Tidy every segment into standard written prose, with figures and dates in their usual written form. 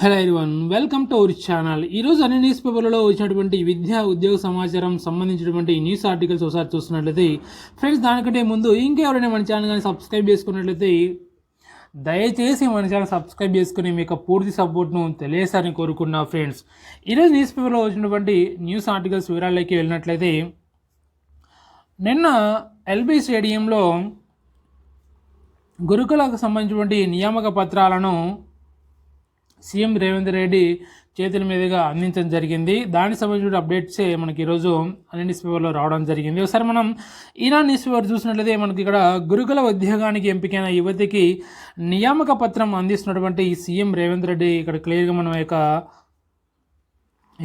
Hello everyone, welcome to our channel. ఈరోజు అన్ని news పేపర్లలో వచ్చినటువంటి విద్యా ఉద్యోగ సమాచారం సంబంధించినటువంటి న్యూస్ ఆర్టికల్స్ ఒకసారి చూస్తున్నట్లయితే ఫ్రెండ్స్, దానికంటే ముందు ఇంకెవరైనా మన ఛానల్ కానీ సబ్స్క్రైబ్ చేసుకున్నట్లయితే దయచేసి మన ఛానల్ సబ్స్క్రైబ్ చేసుకుని మీకు పూర్తి సపోర్ట్ను తెలియజేస్తారని కోరుకున్నా. ఫ్రెండ్స్, ఈరోజు న్యూస్ పేపర్లో వచ్చినటువంటి న్యూస్ ఆర్టికల్స్ వివరాల్లోకి వెళ్ళినట్లయితే, నిన్న ఎల్బీ స్టేడియంలో గురుకులకు సంబంధించినటువంటి నియామక పత్రాలను సీఎం రేవంత్ రెడ్డి చేతుల మీదుగా అందించడం జరిగింది. దానికి సంబంధించిన అప్డేట్సే మనకి ఈరోజు అన్ని న్యూస్ పేపర్లో రావడం జరిగింది. ఒకసారి మనం ఈనాడు న్యూస్ పేపర్ చూసినట్లయితే మనకి ఇక్కడ గురుకుల ఉద్యోగానికి ఎంపికైన యువతికి నియామక పత్రం అందిస్తున్నటువంటి సీఎం రేవంత్ రెడ్డి ఇక్కడ క్లియర్గా మనం యొక్క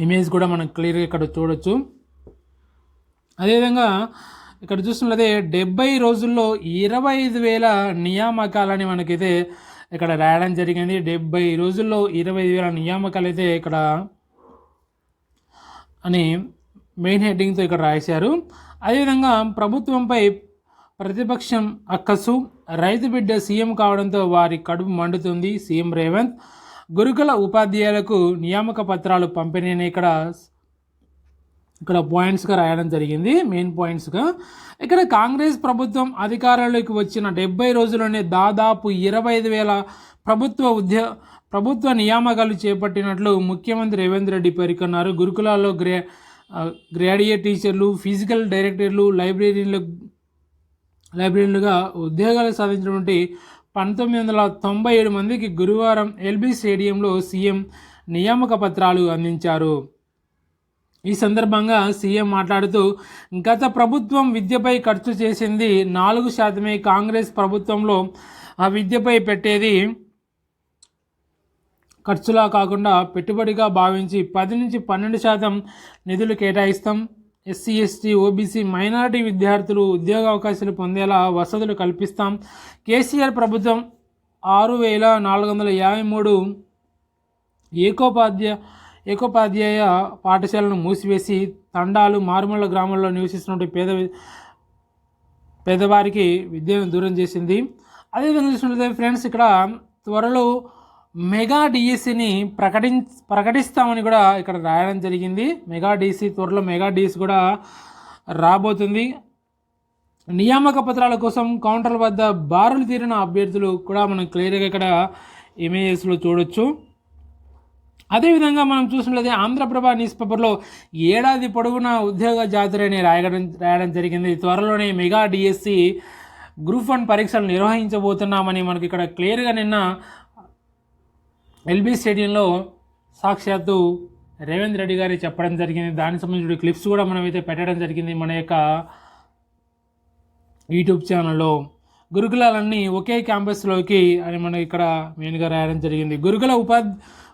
ఇమేజ్ కూడా మనం క్లియర్గా ఇక్కడ చూడొచ్చు. అదేవిధంగా ఇక్కడ చూసినట్లయితే 70 రోజుల్లో 25,000 నియామకాలని మనకైతే ఇక్కడ రాయడం జరిగింది. 70 రోజుల్లో 25,000 నియామకాలు అయితే ఇక్కడ అని మెయిన్ హెడ్డింగ్తో ఇక్కడ రాశారు. అదేవిధంగా ప్రభుత్వంపై ప్రతిపక్షం అక్కసు, రైతు బిడ్డ సీఎం కావడంతో వారి కడుపు మండుతుంది. సీఎం రేవంత్ గురుకుల ఉపాధ్యాయులకు నియామక పత్రాలు పంపిణీ ఇక్కడ పాయింట్స్గా రాయడం జరిగింది. మెయిన్ పాయింట్స్గా ఇక్కడ కాంగ్రెస్ ప్రభుత్వం అధికారంలోకి వచ్చిన 70 రోజుల్లోనే దాదాపు 25,000 ప్రభుత్వ నియామకాలు చేపట్టినట్లు ముఖ్యమంత్రి రేవంత్ రెడ్డి పేర్కొన్నారు. గురుకులాల్లో గ్రాడ్యుయేట్ టీచర్లు, ఫిజికల్ డైరెక్టర్లు, లైబ్రరీలుగా ఉద్యోగాలు సాధించినటువంటి 1997 మందికి గురువారం ఎల్బీ స్టేడియంలో సీఎం నియామక పత్రాలు అందించారు. ఈ సందర్భంగా సీఎం మాట్లాడుతూ, గత ప్రభుత్వం విద్యపై ఖర్చు చేసింది 4%. కాంగ్రెస్ ప్రభుత్వంలో ఆ విద్యపై పెట్టేది ఖర్చులా కాకుండా పెట్టుబడిగా భావించి 10 నుంచి 12% నిధులు కేటాయిస్తాం. ఎస్సీ, ఎస్టీ, ఓబీసీ, మైనారిటీ విద్యార్థులు ఉద్యోగ అవకాశాలు పొందేలా వసతులు కల్పిస్తాం. కేసీఆర్ ప్రభుత్వం 6,453 ఏకోపాధ్యాయ పాఠశాలను మూసివేసి తండాలు, మారుమూల గ్రామాల్లో నివసిస్తున్నటువంటి పేదవారికి విద్యను దూరం చేసింది. అదేవిధంగా చూసినట్లయితే ఫ్రెండ్స్, ఇక్కడ త్వరలో మెగా డిఎస్సిని ప్రకటిస్తామని కూడా ఇక్కడ రాయడం జరిగింది. మెగా డిఎస్సి త్వరలో మెగా డిఎస్సి కూడా రాబోతుంది. నియామక పత్రాల కోసం కౌంటర్ల వద్ద బారులు తీరిన అభ్యర్థులు కూడా మనం క్లియర్గా ఇక్కడ ఇమేజెస్లో చూడొచ్చు. అదేవిధంగా మనం చూసినట్లయితే ఆంధ్రప్రభ న్యూస్ పేపర్లో ఏడాది పొడవునా ఉద్యోగ జాతరని రాయడం జరిగింది. త్వరలోనే మెగా డిఎస్సి గ్రూప్ 1 పరీక్షలు నిర్వహించబోతున్నామని మనకి ఇక్కడ క్లియర్గా నిన్న ఎల్బీ స్టేడియంలో సాక్షాత్తు రేవంత్ రెడ్డి గారు చెప్పడం జరిగింది. దానికి సంబంధించిన క్లిప్స్ కూడా మనమైతే పెట్టడం జరిగింది మన యొక్క యూట్యూబ్ ఛానల్లో. గురుకులాలన్నీ ఒకే క్యాంపస్లోకి అని మనం ఇక్కడ మెయిన్గా రాయడం జరిగింది. గురుకుల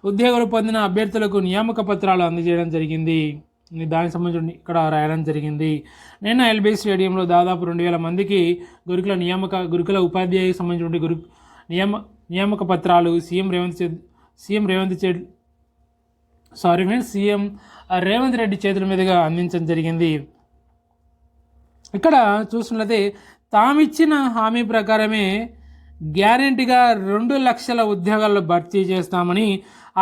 ఉద్యోగాలు పొందిన అభ్యర్థులకు నియామక పత్రాలు అందజేయడం జరిగింది. దానికి సంబంధించి ఇక్కడ రాయడం జరిగింది. నిన్న ఎల్బీ స్టేడియంలో దాదాపు 2,000 మందికి గురుకుల ఉపాధ్యాయులకు సంబంధించిన నియామక పత్రాలు సీఎం రేవంత్ రెడ్డి చేతుల మీదుగా అందించడం జరిగింది. ఇక్కడ చూసినట్లయితే తామిచ్చిన హామీ ప్రకారమే గ్యారెంటీగా 2 లక్షల ఉద్యోగాల్లో భర్తీ చేస్తామని,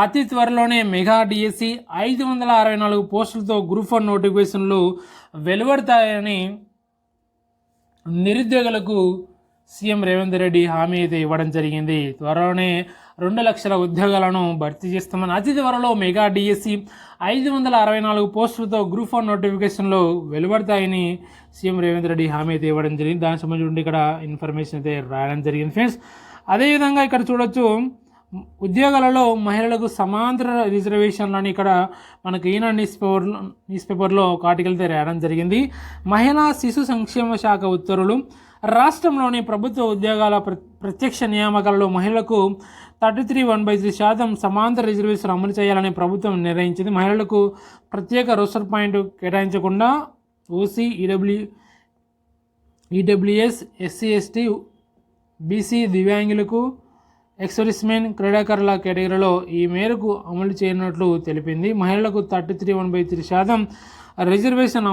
అతి త్వరలోనే మెగా డిఎస్సి 564 పోస్టులతో గ్రూప్ 1 నోటిఫికేషన్లు వెలువడతాయని నిరుద్యోగులకు సీఎం రేవంత్ రెడ్డి హామీ అయితే ఇవ్వడం జరిగింది. త్వరలోనే 2 లక్షల ఉద్యోగాలను భర్తీ చేస్తామని, అతి త్వరలో మెగా డిఎస్సి 564 పోస్టులతో గ్రూప్ 1 నోటిఫికేషన్లు వెలువడతాయని సీఎం రేవంత్ రెడ్డి హామీ అయితే ఇవ్వడం జరిగింది. దానికి సంబంధించి ఇక్కడ ఇన్ఫర్మేషన్ అయితే రాయడం జరిగింది. ఫ్రెండ్స్, అదేవిధంగా ఇక్కడ చూడొచ్చు, ఉద్యోగాలలో మహిళలకు సమాంతర రిజర్వేషన్లని ఇక్కడ మనకు ఈనాడు న్యూస్ పేపర్లో ఒక ఆర్టికల్ అయితే రాయడం జరిగింది. మహిళా శిశు సంక్షేమ శాఖ ఉత్తర్వులు. రాష్ట్రంలోని ప్రభుత్వ ఉద్యోగాల ప్రత్యక్ష నియామకాలలో మహిళలకు 33.1% సమాంతర రిజర్వేషన్ అమలు చేయాలని ప్రభుత్వం నిర్ణయించింది. మహిళలకు ప్రత్యేక రోస్టర్ పాయింట్ కేటాయించకుండా OC, EWS, SC, ST, BC, దివ్యాంగులకు, ఎక్సర్విస్మెన్, క్రీడాకారుల కేటగిరీలో ఈ మేరకు అమలు చేయనున్నట్లు తెలిపింది. మహిళలకు 33.3% రిజర్వేషన్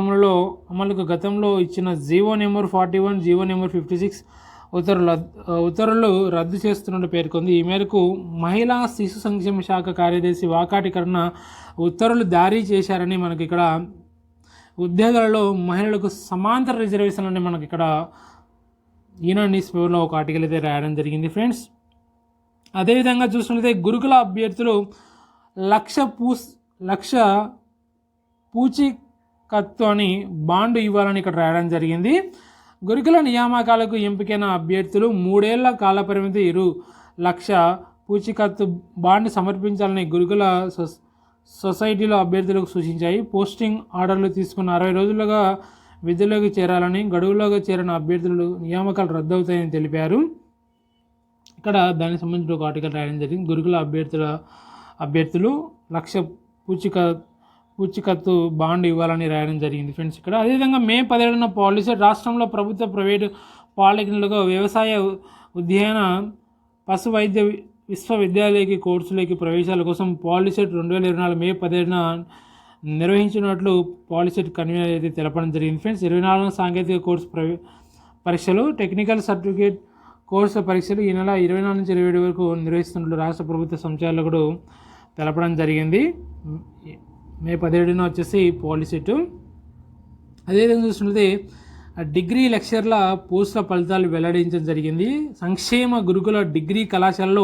అమలుకు గతంలో ఇచ్చిన జీవో నెంబర్ 41, జీవో నెంబర్ 56 ఉత్తర్వులు రద్దు చేస్తున్నట్టు పేర్కొంది. ఈ మేరకు మహిళా శిశు సంక్షేమ శాఖ కార్యదర్శి వాకాటికరణ ఉత్తర్వులు జారీ చేశారని మనకి ఇక్కడ ఉద్యోగాలలో మహిళలకు సమాంతర రిజర్వేషన్లని మనకి ఇక్కడ ఈనాడు న్యూస్ పేపర్లో ఒక ఆర్టికల్ అయితే రాయడం జరిగింది ఫ్రెండ్స్. అదేవిధంగా చూసినట్లయితే గురుకుల అభ్యర్థులు లక్ష పూచీకత్తు అని బాండ్ ఇవ్వాలని ఇక్కడ రాయడం జరిగింది. గురుకుల నియామకాలకు ఎంపికైన అభ్యర్థులు 3 ఏళ్ల కాలపరిమితి 2 లక్ష పూచీకత్తు బాండ్ సమర్పించాలని గురుకుల సొసైటీలో అభ్యర్థులకు సూచించాయి. పోస్టింగ్ ఆర్డర్లు తీసుకున్న 60 రోజులుగా విధుల్లోకి చేరాలని, గడువులోకి చేరిన అభ్యర్థులు నియామకాలు రద్దవుతాయని తెలిపారు. ఇక్కడ దానికి సంబంధించిన ఒక ఆర్టికల్ రాయడం జరిగింది. గురుకుల అభ్యర్థులు 1,00,000 పూచీకత్తు బాండ్ ఇవ్వాలని రాయడం జరిగింది ఫ్రెండ్స్ ఇక్కడ. అదేవిధంగా మే 17న పాలసీ రాష్ట్రంలో ప్రభుత్వ ప్రైవేటు పాలిటెక్నిక్లుగా వ్యవసాయ ఉద్యాన పశు వైద్య విశ్వవిద్యాలయకి కోర్సులకి ప్రవేశాల కోసం పాలిసెట్ 2024 మే 17న నిర్వహించినట్లు పాలిసెట్ కన్వీనర్ అయితే తెలపడం జరిగింది ఫ్రెండ్స్. 24 సాంకేతిక కోర్సు పరీక్షలు, టెక్నికల్ సర్టిఫికేట్ కోర్సు పరీక్షలు ఈ నెల 24 నుంచి 27 వరకు నిర్వహిస్తున్నట్లు రాష్ట్ర ప్రభుత్వ సంచాలకుడు తెలపడం జరిగింది. మే 17న వచ్చేసి పాలిసెట్. అదేవిధంగా చూసినట్లయితే డిగ్రీ లెక్చర్ల పోస్టుల ఫలితాలు వెల్లడించడం జరిగింది. సంక్షేమ గురుకుల డిగ్రీ కళాశాలలో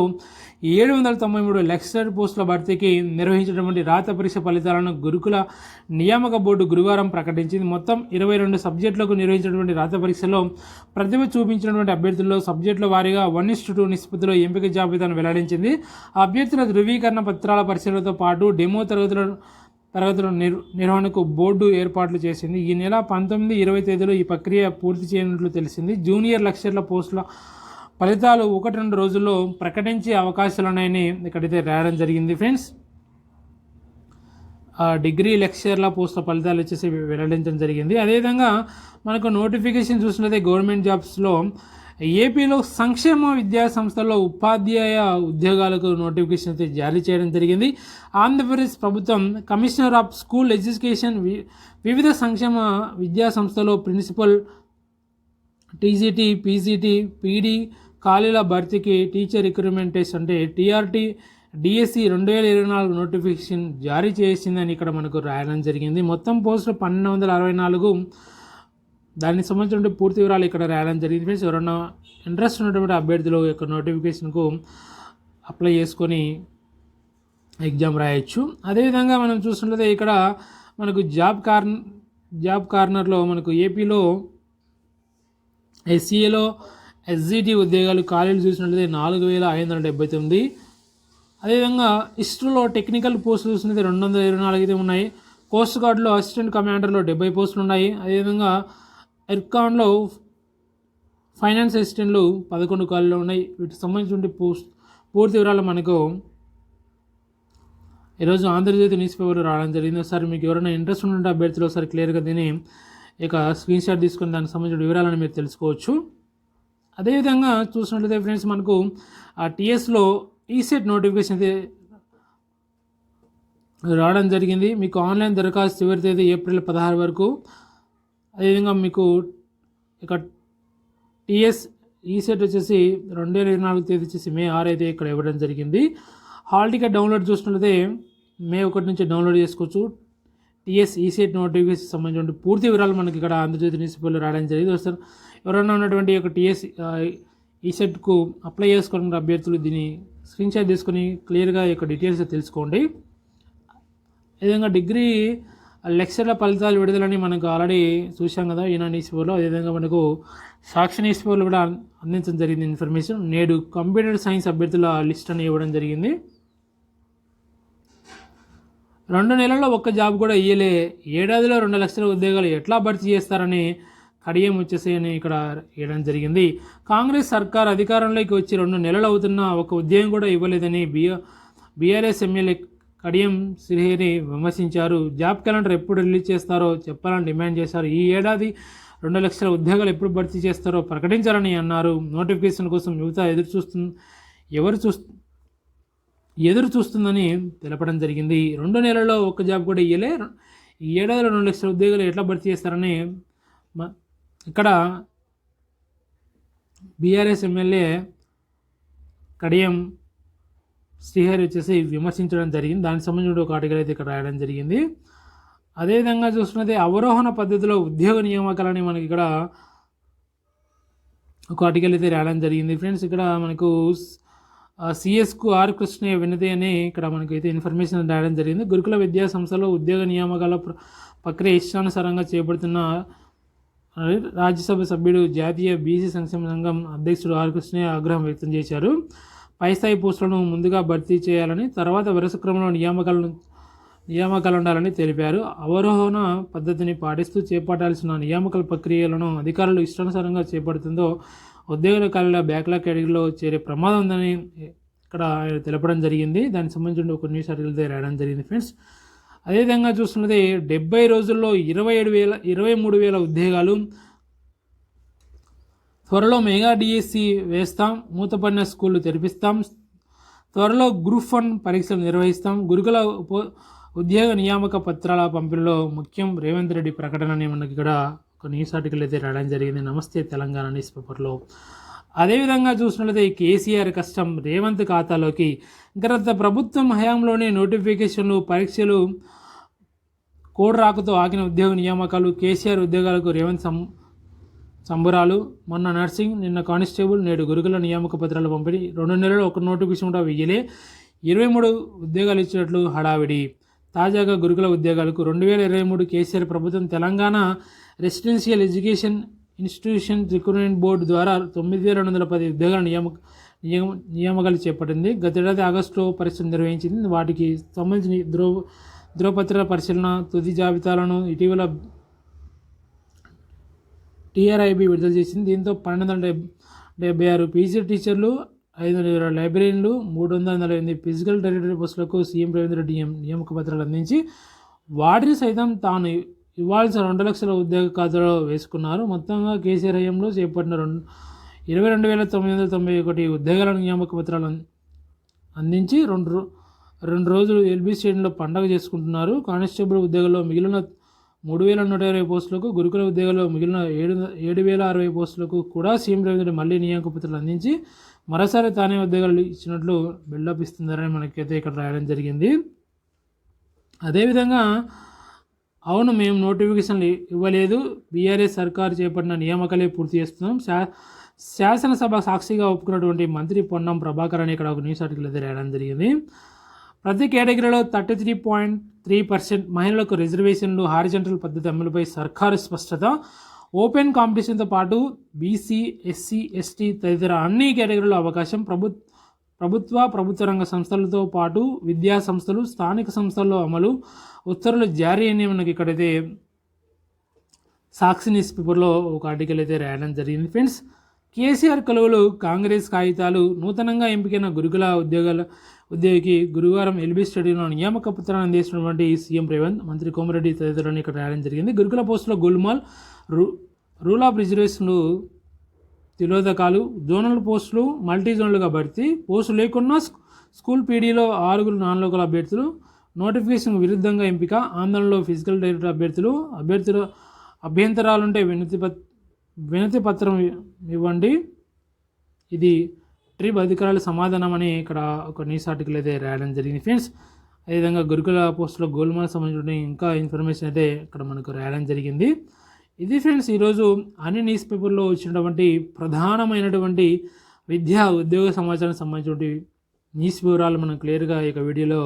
793 లెక్చరర్ పోస్టుల భర్తీకి నిర్వహించినటువంటి రాత పరీక్ష ఫలితాలను గురుకుల నియామక బోర్డు గురువారం ప్రకటించింది. మొత్తం 22 సబ్జెక్టులకు నిర్వహించినటువంటి రాత పరీక్షలో ప్రతిభ చూపించినటువంటి అభ్యర్థుల్లో సబ్జెక్టుల వారీగా 1:2 నిష్పత్తిలో ఎంపిక జాబితాను వెల్లడించింది. అభ్యర్థుల ధృవీకరణ పత్రాల పరిశీలనతో పాటు డెమో తరగతుల నిర్వహణకు బోర్డు ఏర్పాట్లు చేసింది. ఈ నెల 19, 20 తేదీలో ఈ ప్రక్రియ పూర్తి చేయనున్నట్లు తెలిసింది. జూనియర్ లెక్చరర్ల పోస్టుల ఫలితాలు 1-2 రోజుల్లో ప్రకటించే అవకాశాలున్నాయని ఇక్కడైతే రాయడం జరిగింది ఫ్రెండ్స్. డిగ్రీ లెక్చరర్ల పోస్టుల ఫలితాలు వచ్చేసి వెల్లడించడం జరిగింది. అదేవిధంగా మనకు నోటిఫికేషన్ చూసినట్లయితే గవర్నమెంట్ జాబ్స్లో ఏపీలో సంక్షేమ విద్యా సంస్థల్లో ఉపాధ్యాయ ఉద్యోగాలకు నోటిఫికేషన్ అయితే జారీ చేయడం జరిగింది. ఆంధ్రప్రదేశ్ ప్రభుత్వం కమిషనర్ ఆఫ్ స్కూల్ ఎడ్యుకేషన్ వివిధ సంక్షేమ విద్యా సంస్థలో ప్రిన్సిపల్, టీజీటీ, పీజీటీ, పీడీ ఖాళీల భర్తీకి టీచర్ రిక్రూట్మెంట్ టెస్ట్ అంటే టీఆర్టీ డిఎస్సి 2024 నోటిఫికేషన్ జారీ చేసిందని ఇక్కడ మనకు రాయడం జరిగింది. మొత్తం పోస్టులు 1264. దానికి సంబంధించిన పూర్తి వివరాలు ఇక్కడ రాయడం జరిగింది ఫ్రెండ్స్. ఎవరైనా ఇంట్రెస్ట్ ఉన్నటువంటి అభ్యర్థులు యొక్క నోటిఫికేషన్కు అప్లై చేసుకొని ఎగ్జామ్ రాయొచ్చు. అదేవిధంగా మనం చూసినట్లయితే ఇక్కడ మనకు జాబ్ కార్నర్లో మనకు ఏపీలో ఎస్సీఏలో ఎస్జిటి ఉద్యోగాలు ఖాళీలు చూసినట్లయితే 4579. అదేవిధంగా ఇస్రోలో టెక్నికల్ పోస్టులు చూసినట్లయితే 224 అయితే ఉన్నాయి. కోస్ట్ గార్డులో అసిస్టెంట్ కమాండర్లో 70 పోస్టులు ఉన్నాయి. అదేవిధంగా ఎర్కాన్లో ఫైనాన్స్ అసిస్టెంట్లు 11 ఖాళీలు ఉన్నాయి. వీటికి సంబంధించిన పూర్తి వివరాలు మనకు ఈరోజు ఆంధ్రజ్యోతి న్యూస్ పేపర్లో రావడం జరిగింది. ఒకసారి మీకు ఎవరైనా ఇంట్రెస్ట్ ఉంటే అభ్యర్థులు ఒకసారి క్లియర్గా దీన్ని ఇక స్క్రీన్ షాట్ తీసుకొని దానికి సంబంధించిన వివరాలను మీరు తెలుసుకోవచ్చు. అదేవిధంగా చూసినట్లయితే ఫ్రెండ్స్ మనకు ఆ టీఎస్లో ఈసెట్ నోటిఫికేషన్ అయితే రావడం జరిగింది. మీకు ఆన్లైన్ దరఖాస్తు చివరి తేదీ ఏప్రిల్ 16 వరకు. అదేవిధంగా మీకు ఇక టీఎస్ ఈసెట్ వచ్చేసి 2024 తేదీ వచ్చేసి మే 6 అయితే ఇక్కడ ఇవ్వడం జరిగింది. హాల్ టికెట్ డౌన్లోడ్ చూసినట్లయితే మే 1 నుంచి డౌన్లోడ్ చేసుకోవచ్చు. టీఎస్ ఈసెట్ నోటిఫికేషన్ సంబంధించిన పూర్తి వివరాలు మనకి ఇక్కడ ఆంధ్రజ్యోతి న్యూస్ పేపర్లో రావడం జరిగింది. ఒకసారి ఎవరైనా ఉన్నటువంటి ఒక టీఎస్ ఈసెట్కు అప్లై చేసుకున్న అభ్యర్థులు దీన్ని స్క్రీన్ షాట్ తీసుకొని క్లియర్గా యొక్క డీటెయిల్స్ తెలుసుకోండి. అదేవిధంగా డిగ్రీ లెక్చర్ల ఫలితాలు విడుదలని మనకు ఆల్రెడీ చూసాం కదా ఈనాడు న్యూస్ పేపర్లో. అదేవిధంగా మనకు సాక్షి న్యూస్ పేపర్లో కూడా అందించడం జరిగింది ఇన్ఫర్మేషన్. నేడు కంప్యూటర్ సైన్స్ అభ్యర్థుల లిస్ట్ అని ఇవ్వడం జరిగింది. 2 నెలల్లో ఒక్క జాబ్ కూడా ఇయ్యలే, ఏడాదిలో 2 లక్షల ఉద్యోగాలు ఎట్లా భర్తీ చేస్తారని కడియం వచ్చేసాయని ఇక్కడ ఇవ్వడం జరిగింది. కాంగ్రెస్ సర్కార్ అధికారంలోకి వచ్చి 2 నెలలు అవుతున్నా ఒక ఉద్యోగం కూడా ఇవ్వలేదని బీఆర్ఎస్ ఎమ్మెల్యే కడియం శ్రీహరి విమర్శించారు. జాబ్ క్యాలెండర్ ఎప్పుడు రిలీజ్ చేస్తారో చెప్పాలని డిమాండ్ చేశారు. ఈ ఏడాది 2 లక్షల ఉద్యోగాలు ఎప్పుడు భర్తీ చేస్తారో ప్రకటించాలని అన్నారు. నోటిఫికేషన్ కోసం యువత ఎదురు చూస్తుందని తెలపడం జరిగింది. 2 నెలల్లో ఒక్క జాబ్ కూడా ఇయ్యలే, ఈ ఏడాదిలో 2 లక్షల ఉద్యోగాలు ఎట్లా భర్తీ చేస్తారని ఇక్కడ బీఆర్ఎస్ ఎమ్మెల్యే కడియం శ్రీహరి వచ్చేసి విమర్శించడం జరిగింది. దానికి సంబంధించిన ఒక ఆర్టికల్ అయితే ఇక్కడ రాయడం జరిగింది. అదేవిధంగా చూస్తున్నది అవరోహణ పద్ధతిలో ఉద్యోగ నియామకాలని మనకి ఇక్కడ ఒక ఆర్టికల్ అయితే రాయడం జరిగింది. ఫ్రెండ్స్ ఇక్కడ మనకు సిఎస్కు ఆర్ కృష్ణయ్య వినతి అని ఇక్కడ మనకు అయితే ఇన్ఫర్మేషన్ రాయడం జరిగింది. గురుకుల విద్యా సంస్థలో ఉద్యోగ నియామకాల ప్రక్రియ ఇష్టానుసారంగా చేపడుతున్న రాజ్యసభ సభ్యుడు జాతీయ బీసీ సంక్షేమ సంఘం అధ్యక్షుడు ఆర్ కృష్ణయ్య ఆగ్రహం వ్యక్తం చేశారు. పై స్థాయి పోస్టులను ముందుగా భర్తీ చేయాలని, తర్వాత వరుస క్రమంలో నియామకాలు ఉండాలని తెలిపారు. అవరోహణ పద్ధతిని పాటిస్తూ చేపట్టాల్సిన నియామకాల ప్రక్రియలను అధికారులు ఇష్టానుసారంగా చేపడుతుందో ఉద్యోగుల ఖాళీల బ్యాక్లాగ్ కేటగిరీలో చేరే ప్రమాదం ఉందని ఇక్కడ తెలపడం జరిగింది. దానికి సంబంధించిన ఒక న్యూస్ ఆర్టికల్ రాయడం జరిగింది. ఫ్రెండ్స్ అదేవిధంగా చూస్తున్నది 70 రోజుల్లో 23,000 ఉద్యోగాలు, త్వరలో మెగా డిఎస్సి వేస్తాం, మూతపడిన స్కూళ్ళు తెరిపిస్తాం, త్వరలో గ్రూప్ 1 పరీక్షలు నిర్వహిస్తాం, గురుకుల ఉద్యోగ నియామక పత్రాల పంపిణీలో ముఖ్యం రేవంత్ రెడ్డి ప్రకటన అని మనకి ఇక్కడ ఒక న్యూస్ ఆర్టికల్ అయితే రాయడం జరిగింది నమస్తే తెలంగాణ న్యూస్ పేపర్లో. అదేవిధంగా చూసినట్లయితే కేసీఆర్ కష్టం రేవంత్ ఖాతాలోకి. గత ప్రభుత్వం హయాంలోనే నోటిఫికేషన్లు, పరీక్షలు, కోడ్ రాకతో ఆగిన ఉద్యోగ నియామకాలు, కేసీఆర్ ఉద్యోగాలకు రేవంత్ సంబరాలు. మొన్న నర్సింగ్, నిన్న కానిస్టేబుల్, నేడు గురుకుల నియామక పత్రాలు పంపిణీ. 2 నెలల్లో ఒక నోటిఫికేషన్ కూడా వెయ్యలే. 23 ఉద్యోగాలు ఇచ్చినట్లు హడావిడి. తాజాగా గురుకుల ఉద్యోగాలకు 2023 కేసీఆర్ ప్రభుత్వం Telangana residential education institution recruitment board ద్వారా 9,210 ఉద్యోగాల నియామకాలు చేపట్టింది. గతేడాది ఆగస్టులో పరీక్షలు నిర్వహించింది. వాటికి సంబంధించిన ధ్రువపత్రాల పరిశీలన, తుది జాబితాలను ఇటీవల టీఆర్ఐబి విడుదల చేసింది. దీంతో 1,276 పీజీ టీచర్లు, 520 లైబ్రరీలు, 348 ఫిజికల్ డైరెక్టర్ పోస్టులకు సీఎం రేవంత్ రెడ్డి నియామక పత్రాలు అందించి వాటిని సైతం తాను ఇవ్వాల్సిన 2 లక్షల ఉద్యోగ ఖాతాలో వేసుకున్నారు. మొత్తంగా కేసీఆర్ హయాంలో చేపట్టిన 22,991 ఉద్యోగాల నియామక పత్రాలు అందించి రెండు రోజులు ఎల్బీ స్టేడియంలో పండగ చేసుకుంటున్నారు. కానిస్టేబుల్ ఉద్యోగాల్లో మిగిలిన 3,120 పోస్టులకు, గురుకుల ఉద్యోగాల్లో మిగిలిన 7,060 పోస్టులకు కూడా సీఎం రేవంత్ రెడ్డి మళ్ళీ నియామక పత్రాలు అందించి మరోసారి తానే ఉద్యోగాలు ఇచ్చినట్లు బిల్డప్ ఇస్తున్నారని మనకైతే ఇక్కడ రాయడం జరిగింది. అదేవిధంగా అవును మేము నోటిఫికేషన్లు ఇవ్వలేదు, బీఆర్ఎస్ సర్కారు చేపట్టిన నియామకాలే పూర్తి చేస్తున్నాం, శాసనసభ సాక్షిగా ఒప్పుకున్నటువంటి మంత్రి పొన్నం ప్రభాకర్ అని ఇక్కడ ఒక న్యూస్ ఆర్టికల్ అయితే రాయడం జరిగింది. ప్రతి కేటగిరీలో 33.3% మహిళలకు రిజర్వేషన్లు, హారిజంటల్ పద్ధతి అమలుపై సర్కారు స్పష్టత. ఓపెన్ కాంపిటీషన్తో పాటు బీసీ, ఎస్సీ, ఎస్టీ తదితర అన్ని కేటగిరీలో అవకాశం. ప్రభుత్వ రంగ సంస్థలతో పాటు విద్యా సంస్థలు, స్థానిక సంస్థల్లో అమలు. ఉత్తర్వులు జారీ అని మనకి ఇక్కడైతే సాక్షి న్యూస్ పేపర్లో ఒక ఆర్టికల్ అయితే రాయడం జరిగింది. ఫ్రెండ్స్ కేసీఆర్ కొలువులు, కాంగ్రెస్ కాగితాలు. నూతనంగా ఎంపికైన గురుకుల ఉద్యోగికి గురువారం ఎల్బీ స్టేడియంలో నియామక పత్రాన్ని అందిస్తున్నటువంటి సీఎం రేవంత్, మంత్రి కోమరెడ్డి తదితరులను ఇక్కడ రాయడం జరిగింది. గురుకుల పోస్టులో గోల్మాల్, రూల్ ఆఫ్ రిజర్వేషన్లు, తిలోదకాలు, జోనల్ పోస్టులు మల్టీ జోన్లుగా భర్తీ. పోస్టు లేకున్నా స్కూల్ పీడీలో 6 నాన్-లోకల్ అభ్యర్థులు. నోటిఫికేషన్ విరుద్ధంగా ఎంపిక, ఆందోళనలో ఫిజికల్ డైరెక్టర్ అభ్యర్థులు అభ్యంతరాలుంటే వినతి పత్రం ఇవ్వండి. ఇది ట్రిప్ అధికారుల సమాధానం అని ఇక్కడ ఒక న్యూస్ ఆర్టికల్ అయితే రాయడం జరిగింది. ఫ్రెండ్స్ అదేవిధంగా గురుకుల పోస్టులో గోల్మాల్ సంబంధించిన ఇంకా ఇన్ఫర్మేషన్ అయితే ఇక్కడ మనకు రాయడం జరిగింది. ఇది ఫ్రెండ్స్ ఈరోజు అన్ని న్యూస్ పేపర్లో వచ్చినటువంటి ప్రధానమైనటువంటి విద్యా ఉద్యోగ సమాచారం సంబంధించినటువంటి న్యూస్ వివరాలు మనం క్లియర్గా ఈ వీడియోలో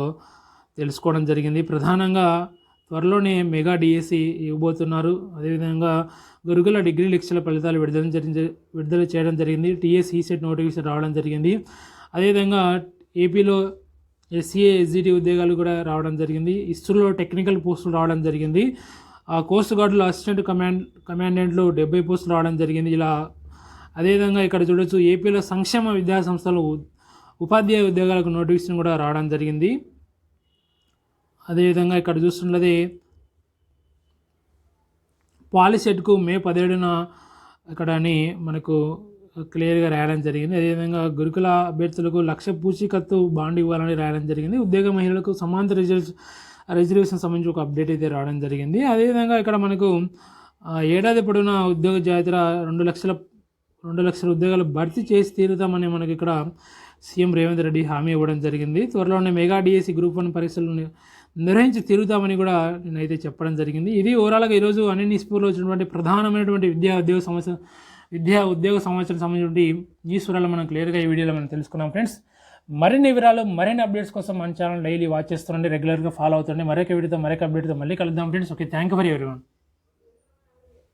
తెలుసుకోవడం జరిగింది. ప్రధానంగా త్వరలోనే మెగా డిఎస్సి ఇవ్వబోతున్నారు. అదేవిధంగా గురుకుల డిగ్రీ లెక్చర్ల ఫలితాలు విడుదల చేయడం జరిగింది. టీఎస్ఈ సెట్ నోటిఫికేషన్ రావడం జరిగింది. అదేవిధంగా ఏపీలో ఎస్సీఏ ఎస్జిటి ఉద్యోగాలు కూడా రావడం జరిగింది. ఇస్రోలో టెక్నికల్ పోస్టులు రావడం జరిగింది. కోస్ట్ గార్డులో అసిస్టెంట్ కమాండెంట్లు 70 పోస్టులు రావడం జరిగింది. ఇలా అదేవిధంగా ఇక్కడ చూడొచ్చు ఏపీలో సంక్షేమ విద్యా సంస్థలు ఉపాధ్యాయ ఉద్యోగాలకు నోటిఫికేషన్ కూడా రావడం జరిగింది. అదేవిధంగా ఇక్కడ చూస్తున్నది పాలిసెట్కు మే 17న ఇక్కడ అని మనకు క్లియర్గా రాయడం జరిగింది. అదేవిధంగా గురుకుల అభ్యర్థులకు 1,00,000 పూచీకత్తు బాండ్ ఇవ్వాలని రాయడం జరిగింది. ఉద్యోగ మహిళలకు సమాంతర రిజర్వేషన్ సంబంధించి ఒక అప్డేట్ అయితే రావడం జరిగింది. అదేవిధంగా ఇక్కడ మనకు ఏడాది పొడవునా ఉద్యోగ జాబితా 2 లక్షల ఉద్యోగాలు భర్తీ చేసి తీరుతామని మనకి ఇక్కడ సీఎం రేవంత్ రెడ్డి హామీ ఇవ్వడం జరిగింది. త్వరలోనే మెగా డిఎస్సి గ్రూప్ 1 పరీక్షలు నిర్వహించి తీరుతామని కూడా నేనైతే చెప్పడం జరిగింది. ఇది ఓవరాల్గా ఈరోజు అన్ని న్యూస్పేపర్లో వచ్చినటువంటి ప్రధానమైనటువంటి విద్యా ఉద్యోగ సమాచారం సంబంధించినటువంటి న్యూస్ వివరాలు మనం క్లియర్గా ఈ వీడియోలో మనం తెలుసుకున్నాం ఫ్రెండ్స్. మరిన్ని వివరాలు మరిన్ని అప్డేట్స్ కోసం మన ఛానల్ డైలీ వాచ్ చేస్తుండండి, రెగ్యులర్గా ఫాలో అవుతుండండి. మరొక వీడియోతో మరొక అప్డేట్తో మళ్ళీ కలుద్దాం friends. Okay, thank you for everyone.